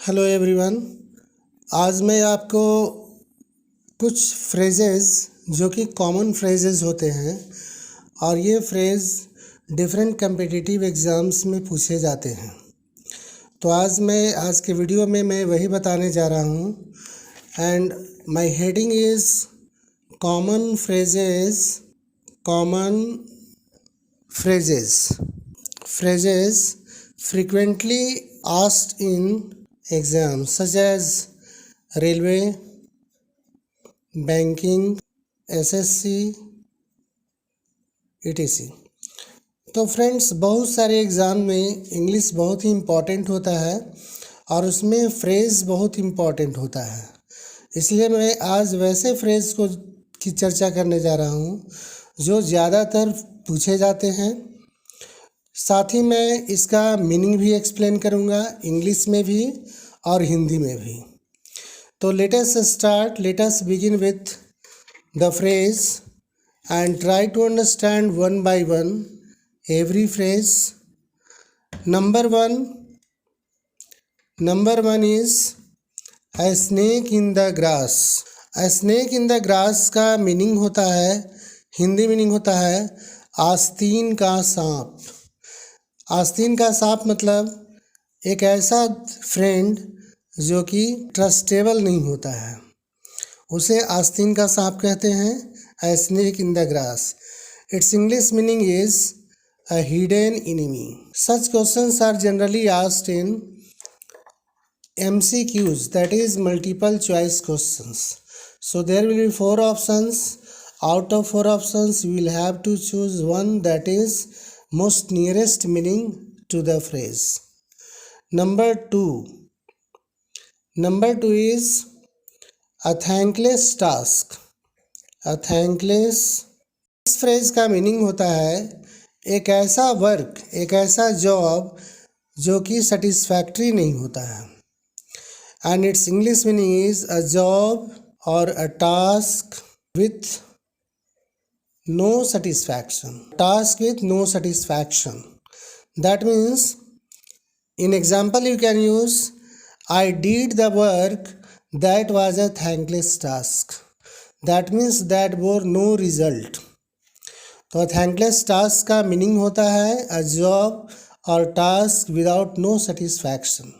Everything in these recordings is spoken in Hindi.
Hello everyone. आज मैं आपको कुछ फ्रेजेस जो कि कॉमन फ्रेजेस होते हैं और ये फ्रेज डिफरेंट कम्पिटिटिव एग्ज़ाम्स में पूछे जाते हैं। तो आज के वीडियो में मैं वही बताने जा रहा हूँ and my heading is common phrases frequently asked in exams such as railway, banking, SSC, etc. तो फ्रेंड्स, बहुत सारे एग्ज़ाम में इंग्लिश बहुत ही इम्पॉर्टेंट होता है और उसमें फ्रेज़ बहुत इम्पॉर्टेंट होता है। इसलिए मैं आज वैसे फ्रेज़ की चर्चा करने जा रहा हूँ जो ज़्यादातर पूछे जाते हैं। साथ ही मैं इसका मीनिंग भी एक्सप्लेन करूँगा, इंग्लिश में भी और हिंदी में भी। तो let us begin with the phrase and try to understand one by one every phrase. Number one is a snake in the grass. A snake in the grass का मीनिंग होता है, हिंदी मीनिंग होता है आस्तीन का सांप। आस्तीन का सांप मतलब एक ऐसा फ्रेंड जो कि ट्रस्टेबल नहीं होता है, उसे आस्तीन का सांप कहते हैं। A snake in the grass, it's English meaning is a hidden enemy. Such questions are generally asked in MCQs, that is multiple choice questions. So there will be 4 options. Out of 4 options, we will have to choose one that is most nearest meaning to the phrase. Number two is a thankless task. A thankless, इस फ्रेज का मीनिंग होता है एक ऐसा वर्क, एक ऐसा जॉब जो कि सेटिस्फैक्ट्री नहीं होता है। And its English meaning is a job or a task with no satisfaction. Task with no satisfaction. That means, in example you can use, I did the work that was a thankless task. That means that bore no result. तो thankless task का meaning होता है a job or task without no satisfaction.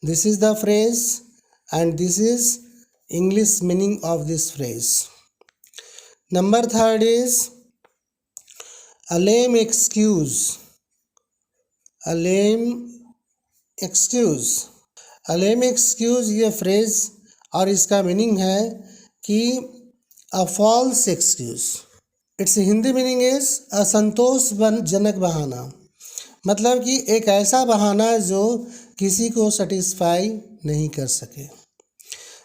This is the phrase and this is English meaning of this phrase. Number 3 is a lame excuse. A lame excuse. A lame excuse ये phrase और इसका meaning है कि a false excuse. Its Hindi meaning is असंतोषजनक बहाना। मतलब कि एक ऐसा बहाना जो किसी को सेटिस्फाई नहीं कर सके।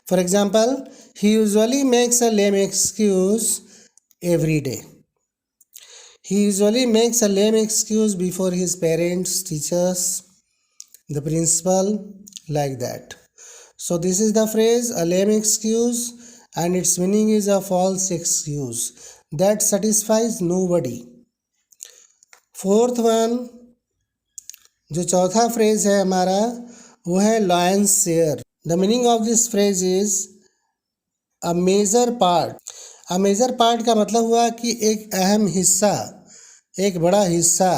For example, he usually makes a lame excuse every day. He usually makes a lame excuse before his parents, teachers, the principal, like that. So this is the phrase a lame excuse and its meaning is a false excuse that satisfies nobody. Fourth one, जो चौथा फ्रेज है हमारा, वो है lion's share. The meaning of this phrase is a major part. A major part का मतलब हुआ कि एक अहम हिस्सा, एक बड़ा हिस्सा।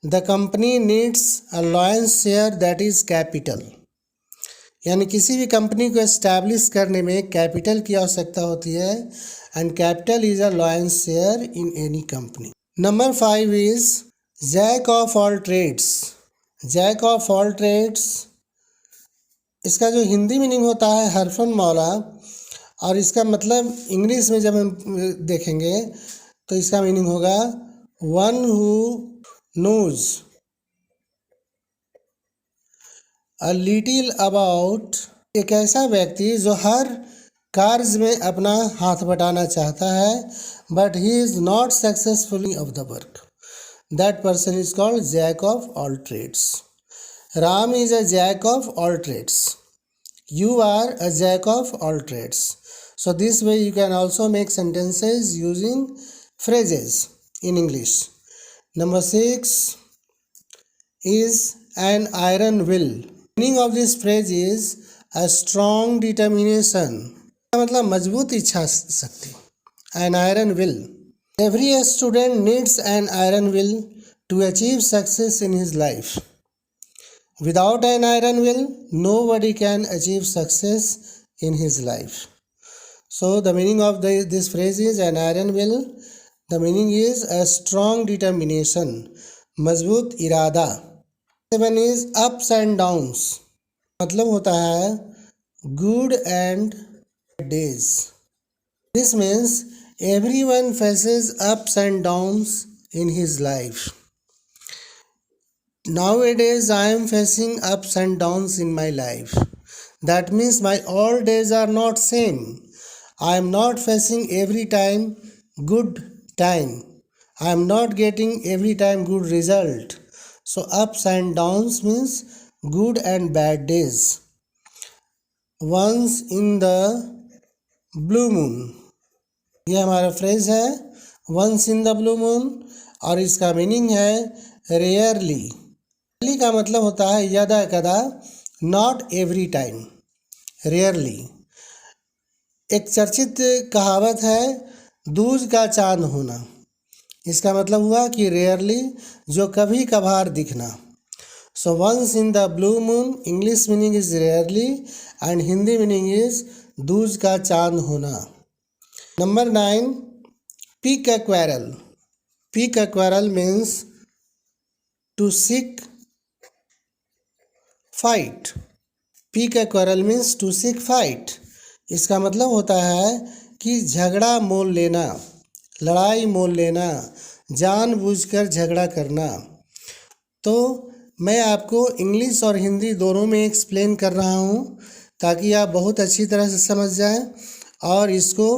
The company needs a lion's share that is capital. यानी किसी भी कंपनी को एस्टैब्लिश करने में कैपिटल की आवश्यकता होती है and capital is a lion's share in any company. Number 5 is jack of all trades. Jack of all trades, इसका जो हिंदी मीनिंग होता है हरफन मौला, और इसका मतलब इंग्लिश में जब हम देखेंगे तो इसका मीनिंग होगा one who knows a little about. एक ऐसा व्यक्ति जो हर कार्य में अपना हाथ बटाना चाहता है but he is not successful of the work. That person is called jack of all trades. Ram is a jack of all trades. You are a jack of all trades. So this way you can also make sentences using phrases in English. Number 6 is an iron will. Meaning of this phrase is a strong determination, मतलब मजबूत इच्छा शक्ति। An iron will, every student needs an iron will to achieve success in his life. Without an iron will, nobody can achieve success in his life. So the meaning of this phrase is an iron will. The meaning is a strong determination, मजबूत इरादा। 7 is ups and downs, मतलब होता है good and bad days. This means everyone faces ups and downs in his life. Nowadays I am facing ups and downs in my life. That means my all days are not same. I am not facing every time good time. I am not getting every time good result. So ups and downs means good and bad days. Once in the blue moon, ये हमारा फ्रेज है once in the blue moon, और इसका मीनिंग है rarely. रेयरली का मतलब होता है यदा कदा, नॉट एवरी टाइम, रेयरली। एक चर्चित कहावत है दूज का चांद होना, इसका मतलब हुआ कि रेयरली, जो कभी कभार दिखना। So once in the blue moon, English meaning is rarely and Hindi meaning is दूज का चांद होना। Number 9, pick a quarrel. Pick a quarrel means to seek fight. Pick a quarrel means to seek fight, इसका मतलब होता है कि झगड़ा मोल लेना, लड़ाई मोल लेना, जानबूझकर झगड़ा करना। तो मैं आपको इंग्लिश और हिंदी दोनों में एक्सप्लेन कर रहा हूँ ताकि आप बहुत अच्छी तरह से समझ जाएं और इसको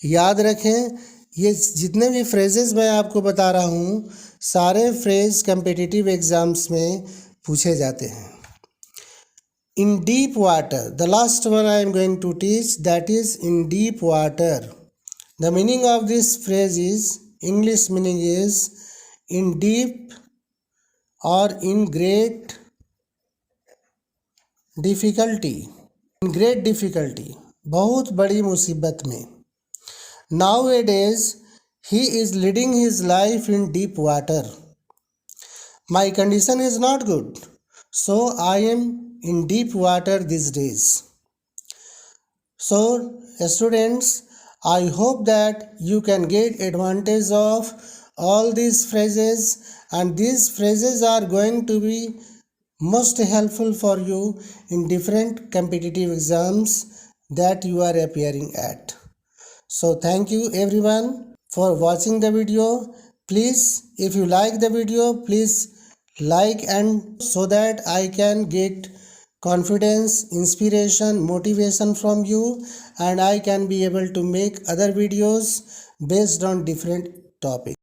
याद रखें। ये जितने भी फ्रेजेस मैं आपको बता रहा हूँ, सारे फ्रेज कम्पिटिटिव एग्ज़ाम्स में पूछे जाते हैं। In deep water, the last one I am going to teach, that is in deep water. The meaning of this phrase is, English meaning is in deep or in great difficulty. In great difficulty, बहुत बड़ी मुसीबत में। Nowadays, he is leading his life in deep water. My condition is not good, so I am in deep water these days. So students, I hope that you can get advantage of all these phrases, and these phrases are going to be most helpful for you in different competitive exams that you are appearing at. So thank you everyone for watching the video. Please, if you like the video, please like, and so that I can get confidence, inspiration, motivation from you, and I can be able to make other videos based on different topics.